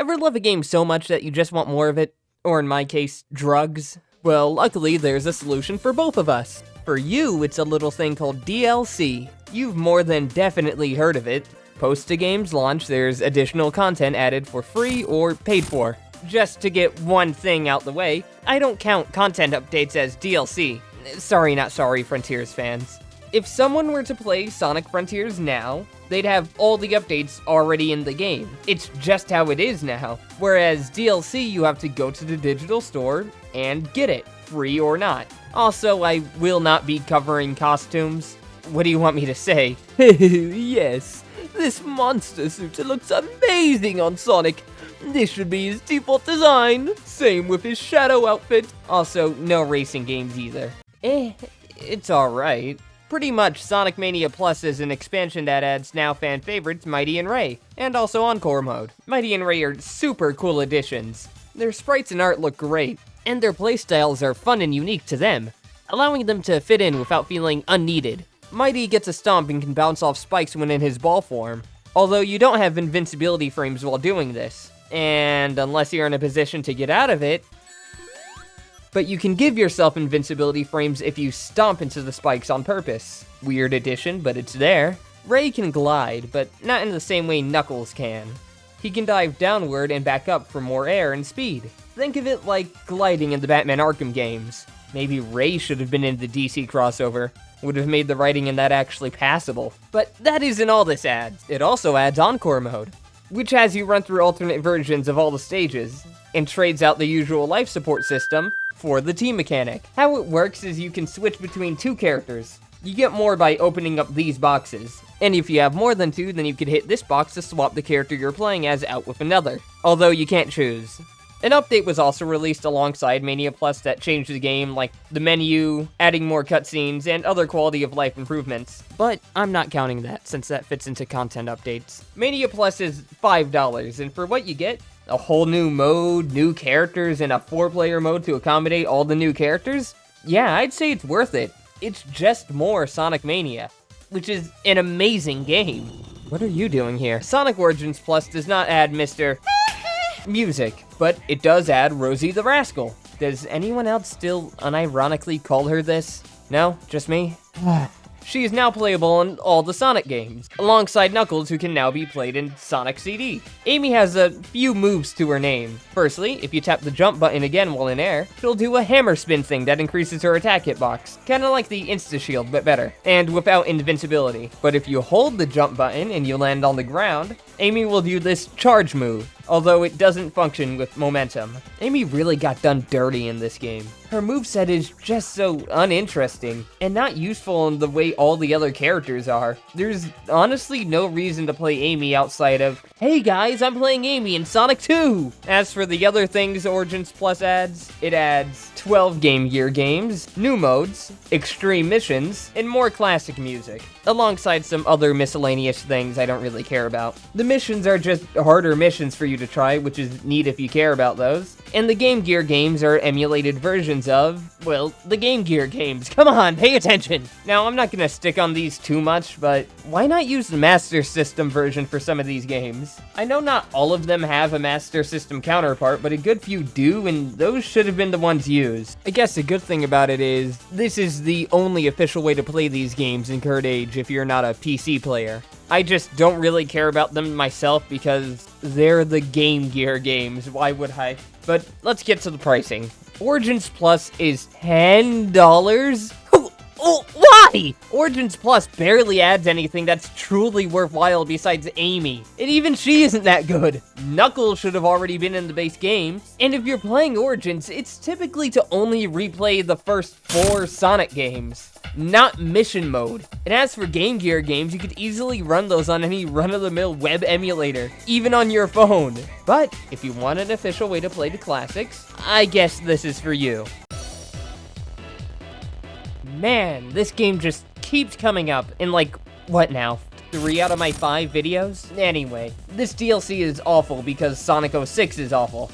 Ever love a game so much that you just want more of it? Or in my case, drugs? Well, luckily there's a solution for both of us. For you, it's a little thing called DLC. You've more than definitely heard of it. Post a game's launch, there's additional content added for free or paid for. Just to get one thing out the way, I don't count content updates as DLC. Sorry, not sorry, Frontiers fans. If someone were to play Sonic Frontiers now, they'd have all the updates already in the game. It's just how it is now. Whereas DLC, you have to go to the digital store and get it, free or not. Also, I will not be covering costumes. What do you want me to say? Yes, this monster suit looks amazing on Sonic. This should be his default design. Same with his shadow outfit. Also, no racing games either. It's alright. Pretty much, Sonic Mania Plus is an expansion that adds now fan favorites Mighty and Ray, and also Encore mode. Mighty and Ray are super cool additions. Their sprites and art look great, and their playstyles are fun and unique to them, allowing them to fit in without feeling unneeded. Mighty gets a stomp and can bounce off spikes when in his ball form, although you don't have invincibility frames while doing this, and unless you're in a position to get out of it, but you can give yourself invincibility frames if you stomp into the spikes on purpose. Weird addition, but it's there. Ray can glide, but not in the same way Knuckles can. He can dive downward and back up for more air and speed. Think of it like gliding in the Batman Arkham games. Maybe Ray should have been in the DC crossover. Would have made the writing in that actually passable. But that isn't all this adds. It also adds Encore mode, which has you run through alternate versions of all the stages, and trades out the usual life support system for the team mechanic. How it works is you can switch between two characters. You get more by opening up these boxes, and if you have more than two, then you could hit this box to swap the character you're playing as out with another, although you can't choose. An update was also released alongside Mania Plus that changed the game, like the menu, adding more cutscenes, and other quality of life improvements. But I'm not counting that, since that fits into content updates. Mania Plus is $5, and for what you get, a whole new mode, new characters, and a 4-player mode to accommodate all the new characters? Yeah, I'd say it's worth it. It's just more Sonic Mania, which is an amazing game. What are you doing here? Sonic Origins Plus does not add Mr. Music, but it does add Rosie the Rascal. Does anyone else still unironically call her this? No? Just me? She is now playable in all the Sonic games, alongside Knuckles, who can now be played in Sonic CD. Amy has a few moves to her name. Firstly, if you tap the jump button again while in air, she'll do a hammer spin thing that increases her attack hitbox, kinda like the Insta-Shield, but better, and without invincibility. But if you hold the jump button and you land on the ground, Amy will do this charge move, although it doesn't function with momentum. Amy really got done dirty in this game. Her moveset is just so uninteresting, and not useful in the way all the other characters are. There's honestly no reason to play Amy outside of, hey guys, I'm playing Amy in Sonic 2! As for the other things Origins Plus adds, it adds 12 Game Gear games, new modes, extreme missions, and more classic music, alongside some other miscellaneous things I don't really care about. The missions are just harder missions for you to try, which is neat if you care about those. And the Game Gear games are emulated versions of, well, the Game Gear games. Come on, pay attention! Now, I'm not gonna stick on these too much, but why not use the Master System version for some of these games? I know not all of them have a Master System counterpart, but a good few do, and those should have been the ones used. I guess the good thing about it is, this is the only official way to play these games in current age if you're not a PC player. I just don't really care about them myself because they're the Game Gear games, why would I? But let's get to the pricing. Origins Plus is $10? Oh, why? Origins Plus barely adds anything that's truly worthwhile besides Amy. And even she isn't that good. Knuckles should have already been in the base game. And if you're playing Origins, it's typically to only replay the first 4 Sonic games, not mission mode. And as for Game Gear games, you could easily run those on any run-of-the-mill web emulator, even on your phone. But if you want an official way to play the classics, I guess this is for you. Man, this game just keeps coming up in like, what now? 3 out of my 5 videos? Anyway, this DLC is awful because Sonic 06 is awful.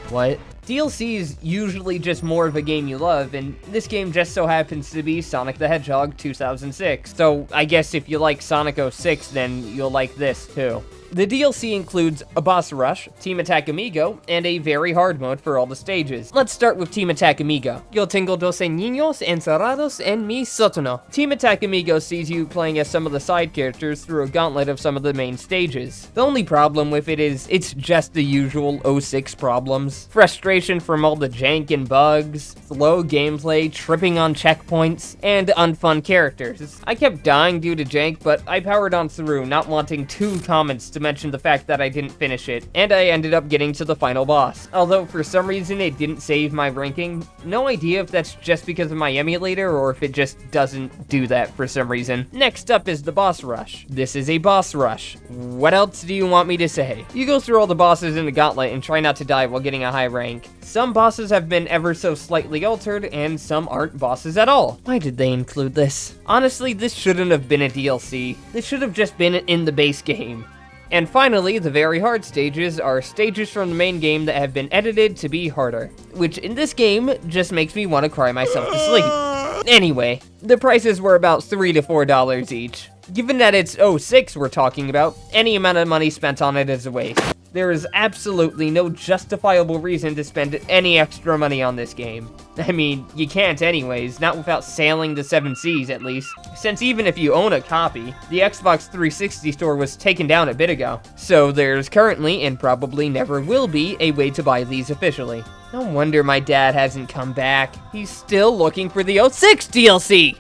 What? DLC is usually just more of a game you love, and this game just so happens to be Sonic the Hedgehog 2006. So I guess if you like Sonic 06, then you'll like this too. The DLC includes a boss rush, Team Attack Amigo, and a very hard mode for all the stages. Let's start with Team Attack Amigo. Yo tengo 12 niños encerrados en mi sótano. Team Attack Amigo sees you playing as some of the side characters through a gauntlet of some of the main stages. The only problem with it is it's just the usual 06 problems. Frustration from all the jank and bugs, slow gameplay, tripping on checkpoints, and unfun characters. I kept dying due to jank, but I powered on through, not wanting 2 comments to mention the fact that I didn't finish it, and I ended up getting to the final boss. Although for some reason it didn't save my ranking, no idea if that's just because of my emulator or if it just doesn't do that for some reason. Next up is the boss rush. This is a boss rush. What else do you want me to say? You go through all the bosses in the gauntlet and try not to die while getting a high rank. Some bosses have been ever so slightly altered, and some aren't bosses at all. Why did they include this? Honestly, this shouldn't have been a DLC. This should have just been in the base game. And finally, the very hard stages are stages from the main game that have been edited to be harder, which in this game just makes me want to cry myself to sleep. Anyway, the prices were about $3 to $4 each. Given that it's 06 we're talking about, any amount of money spent on it is a waste. There is absolutely no justifiable reason to spend any extra money on this game. I mean, you can't anyways, not without sailing the 7 seas at least, since even if you own a copy, the Xbox 360 store was taken down a bit ago. So there's currently, and probably never will be, a way to buy these officially. No wonder my dad hasn't come back. He's still looking for the 06 DLC!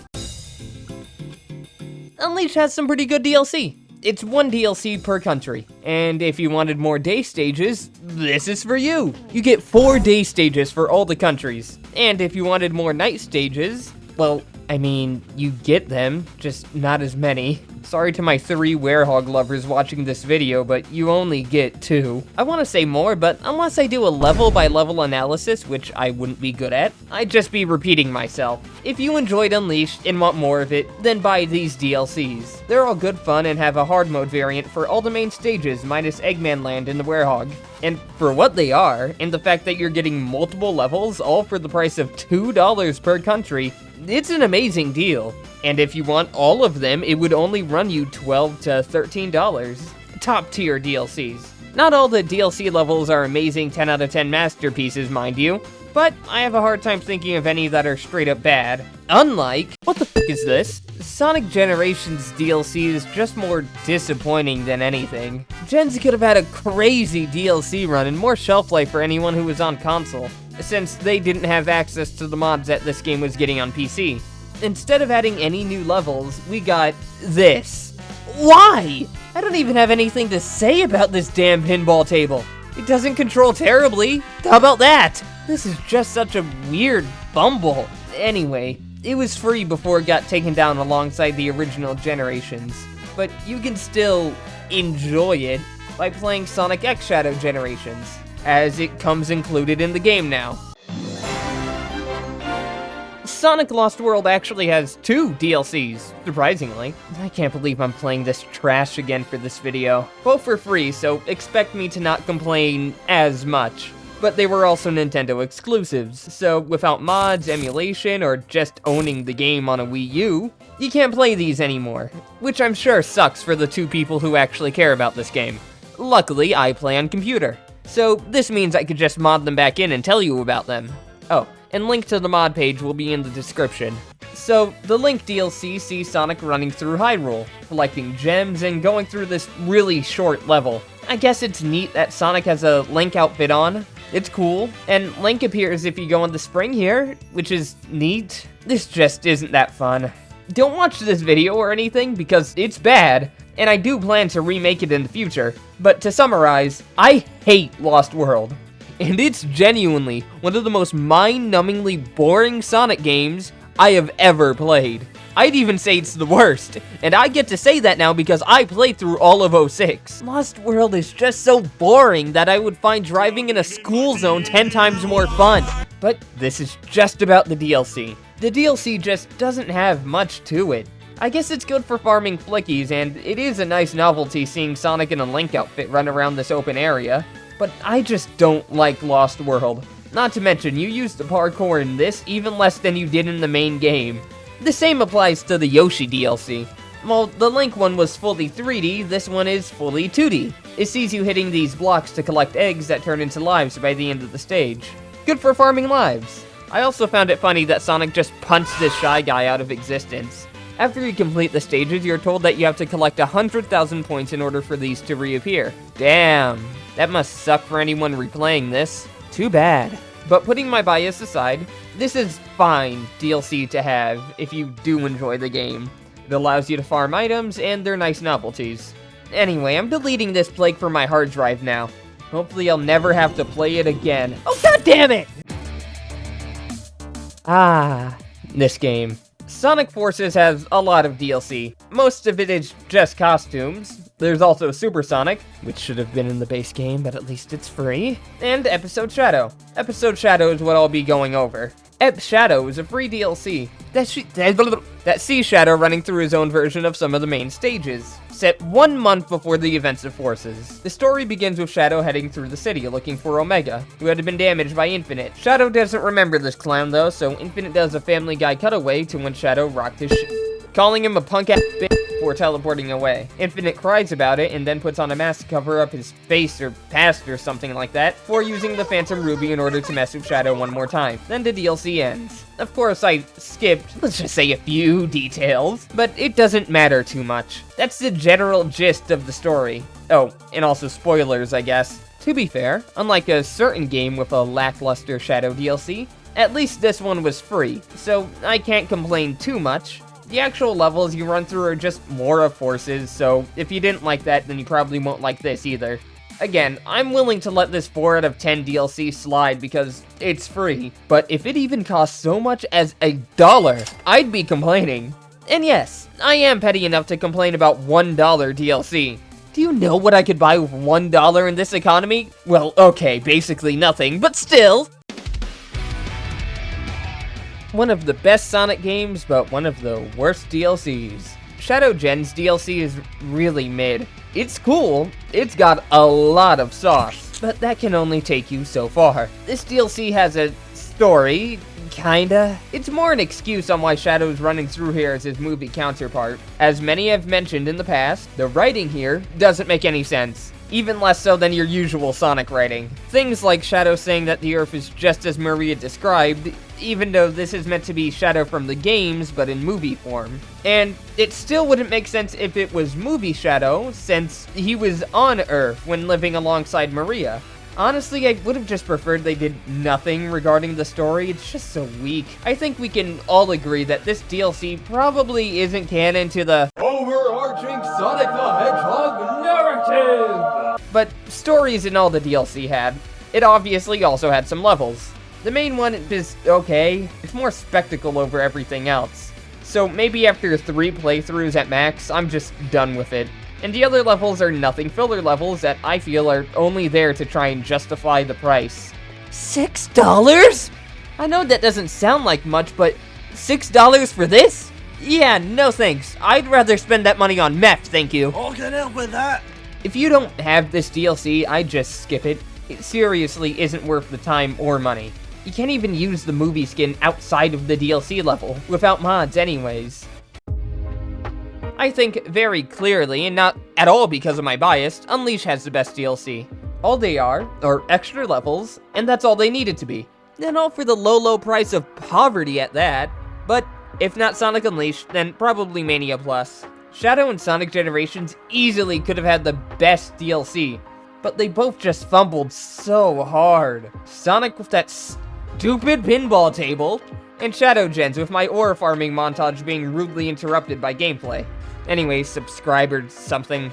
Unleash has some pretty good DLC. It's 1 DLC per country, and if you wanted more day stages, this is for you. You get 4 day stages for all the countries, and if you wanted more night stages, well, I mean, you get them, just not as many. Sorry to my 3 werehog lovers watching this video, but you only get 2. I want to say more, but unless I do a level-by-level analysis, which I wouldn't be good at, I'd just be repeating myself. If you enjoyed Unleashed and want more of it, then buy these DLCs. They're all good fun and have a hard mode variant for all the main stages, minus Eggman Land and the werehog. And for what they are, and the fact that you're getting multiple levels, all for the price of $2 per country, it's an amazing deal. And if you want all of them, it would only run you $12 to $13. Top tier DLCs. Not all the DLC levels are amazing 10 out of 10 masterpieces, mind you, but I have a hard time thinking of any that are straight up bad. Unlike, what the f*** is this? Sonic Generations DLC is just more disappointing than anything. Gens could have had a crazy DLC run and more shelf life for anyone who was on console, since they didn't have access to the mods that this game was getting on PC. Instead of adding any new levels, we got this. Why? I don't even have anything to say about this damn pinball table. It doesn't control terribly. How about that? This is just such a weird bumble. Anyway, it was free before it got taken down alongside the original Generations, but you can still enjoy it by playing Sonic X Shadow Generations, as it comes included in the game now. Sonic Lost World actually has 2 DLCs, surprisingly. I can't believe I'm playing this trash again for this video. Both for free, so expect me to not complain as much. But they were also Nintendo exclusives, so without mods, emulation, or just owning the game on a Wii U, you can't play these anymore, which I'm sure sucks for the 2 people who actually care about this game. Luckily, I play on computer, so this means I could just mod them back in and tell you about them. Oh, and link to the mod page will be in the description. So, the Link DLC sees Sonic running through Hyrule, collecting gems and going through this really short level. I guess it's neat that Sonic has a Link outfit on. It's cool, and Link appears if you go in the spring here, which is neat. This just isn't that fun. Don't watch this video or anything, because it's bad, and I do plan to remake it in the future. But to summarize, I hate Lost World. And it's genuinely one of the most mind-numbingly boring Sonic games I have ever played. I'd even say it's the worst, and I get to say that now because I played through all of 06. Lost World is just so boring that I would find driving in a school zone 10 times more fun. But this is just about the DLC. The DLC just doesn't have much to it. I guess it's good for farming flickies, and it is a nice novelty seeing Sonic in a Link outfit run around this open area. But I just don't like Lost World. Not to mention, you use the parkour in this even less than you did in the main game. The same applies to the Yoshi DLC. While the Link one was fully 3D, this one is fully 2D. It sees you hitting these blocks to collect eggs that turn into lives by the end of the stage. Good for farming lives. I also found it funny that Sonic just punched this Shy Guy out of existence. After you complete the stages, you're told that you have to collect 100,000 points in order for these to reappear. Damn, that must suck for anyone replaying this. Too bad. But putting my bias aside, this is fine DLC to have if you do enjoy the game. It allows you to farm items, and they're nice novelties. Anyway, I'm deleting this plague from my hard drive now. Hopefully I'll never have to play it again. Oh, god damn it! Ah, this game. Sonic Forces has a lot of DLC. Most of it is just costumes. There's also Super Sonic, which should have been in the base game, but at least it's free. And Episode Shadow. Episode Shadow is what I'll be going over. Ep Shadow is a free DLC that sees Shadow running through his own version of some of the main stages, set 1 month before the events of Forces. The story begins with Shadow heading through the city looking for Omega, who had been damaged by Infinite. Shadow doesn't remember this clown though, so Infinite does a Family Guy cutaway to when Shadow rocked his calling him a punk-ass bitch before teleporting away. Infinite cries about it and then puts on a mask to cover up his face or past or something like that, before using the Phantom Ruby in order to mess with Shadow one more time. Then the DLC ends. Of course, I skipped, let's just say, a few details, but it doesn't matter too much. That's the general gist of the story. Oh, and also spoilers, I guess. To be fair, unlike a certain game with a lackluster Shadow DLC, at least this one was free, so I can't complain too much. The actual levels you run through are just more of Forces, so if you didn't like that, then you probably won't like this either. Again, I'm willing to let this 4 out of 10 DLC slide because it's free, but if it even costs so much as $1, I'd be complaining. And yes, I am petty enough to complain about $1 DLC. Do you know what I could buy with $1 in this economy? Well, okay, basically nothing, but still! One of the best Sonic games, but one of the worst DLCs. Shadow Gen's DLC is really mid. It's cool, it's got a lot of sauce, but that can only take you so far. This DLC has a story, kinda. It's more an excuse on why Shadow's running through here as his movie counterpart. As many have mentioned in the past, the writing here doesn't make any sense. Even less so than your usual Sonic writing. Things like Shadow saying that the Earth is just as Maria described, even though this is meant to be Shadow from the games, but in movie form. And it still wouldn't make sense if it was movie Shadow, since he was on Earth when living alongside Maria. Honestly, I would have just preferred they did nothing regarding the story. It's just so weak. I think we can all agree that this DLC probably isn't canon to the overarching Sonic the Hedgehog narrative. But stories in all the DLC had. It obviously also had some levels. The main one is okay. It's more spectacle over everything else. So maybe after 3 playthroughs at max, I'm just done with it. And the other levels are nothing filler levels that I feel are only there to try and justify the price. $6? I know that doesn't sound like much, but $6 for this? Yeah, no thanks. I'd rather spend that money on meth, thank you. I'll get out with that. If you don't have this DLC, I'd just skip it. It seriously isn't worth the time or money. You can't even use the movie skin outside of the DLC level, without mods anyways. I think very clearly, and not at all because of my bias, Unleash has the best DLC. All they are extra levels, and that's all they needed to be. And all for the low price of poverty at that. But if not Sonic Unleashed, then probably Mania Plus. Shadow and Sonic Generations easily could have had the best DLC, but they both just fumbled so hard. Sonic with that stupid pinball table, and Shadow Gens with my ore farming montage being rudely interrupted by gameplay. Anyway, subscribe or something.